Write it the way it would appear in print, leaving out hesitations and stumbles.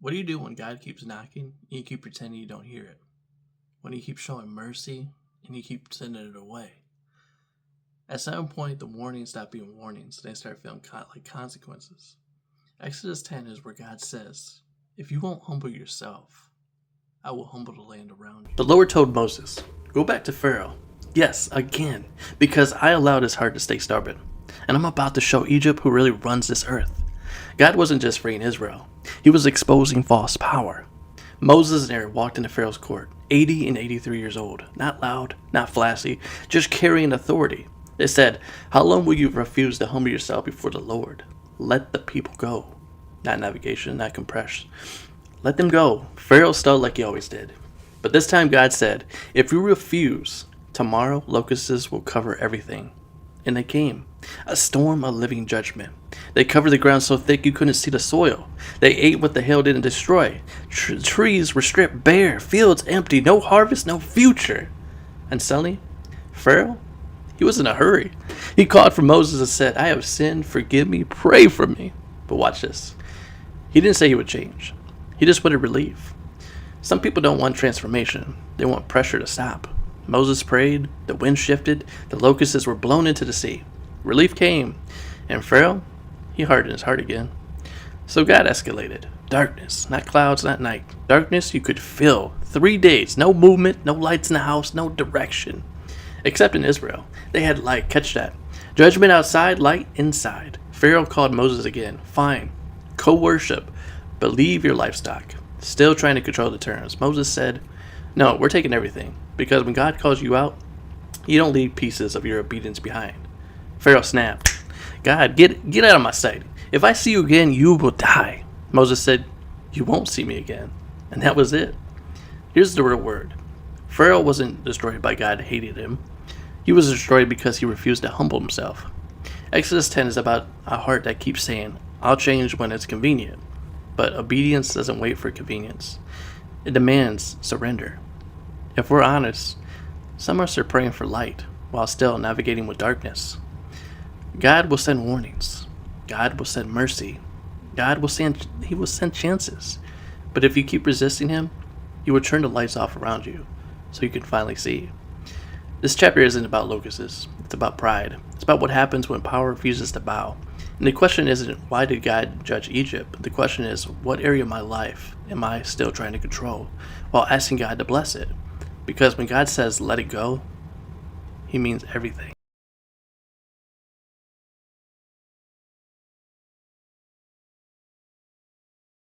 What do you do when God keeps knocking and you keep pretending you don't hear it? When he keeps showing mercy and you keep sending it away? At some point, the warnings stop being warnings and they start feeling like consequences. Exodus 10 is where God says, if you won't humble yourself, I will humble the land around you. The Lord told Moses, go back to Pharaoh. Yes, again, because I allowed his heart to stay stubborn. And I'm about to show Egypt who really runs this earth. God wasn't just freeing Israel. He was exposing false power. Moses and Aaron walked into Pharaoh's court, 80 and 83 years old. Not loud, not flashy, just carrying authority. They said, how long will you refuse to humble yourself before the Lord? Let the people go. Not navigation, not compression. Let them go. Pharaoh stuttered like he always did. But this time God said, if you refuse, tomorrow locusts will cover everything. And they came. A storm of living judgment. They covered the ground so thick you couldn't see the soil. They ate what the hail didn't destroy. Trees were stripped bare, fields empty, no harvest, no future. And suddenly, Pharaoh, he was in a hurry. He called for Moses and said, I have sinned, forgive me, pray for me. But watch this. He didn't say he would change. He just wanted relief. Some people don't want transformation. They want pressure to stop. Moses prayed, the wind shifted, the locusts were blown into the sea. Relief came, and Pharaoh, he hardened his heart again. So God escalated. Darkness, not clouds, not night. Darkness you could feel. 3 days, no movement, no lights in the house, no direction. Except in Israel, they had light, catch that. Judgment outside, light inside. Pharaoh called Moses again. Fine, co-worship, but leave your livestock. Still trying to control the terms. Moses said, no, we're taking everything. Because when God calls you out, you don't leave pieces of your obedience behind. Pharaoh snapped. God, get out of my sight. If I see you again, you will die. Moses said, you won't see me again. And that was it. Here's the real word. Pharaoh wasn't destroyed by God hating him. He was destroyed because he refused to humble himself. Exodus 10 is about a heart that keeps saying, I'll change when it's convenient. But obedience doesn't wait for convenience. It demands surrender. If we're honest, some of us are praying for light while still navigating with darkness. God will send warnings. God will send mercy. He will send chances. But if you keep resisting him, he will turn the lights off around you so you can finally see. This chapter isn't about locusts. It's about pride. It's about what happens when power refuses to bow. And the question isn't, why did God judge Egypt? The question is, what area of my life am I still trying to control while asking God to bless it? Because when God says, let it go, he means everything.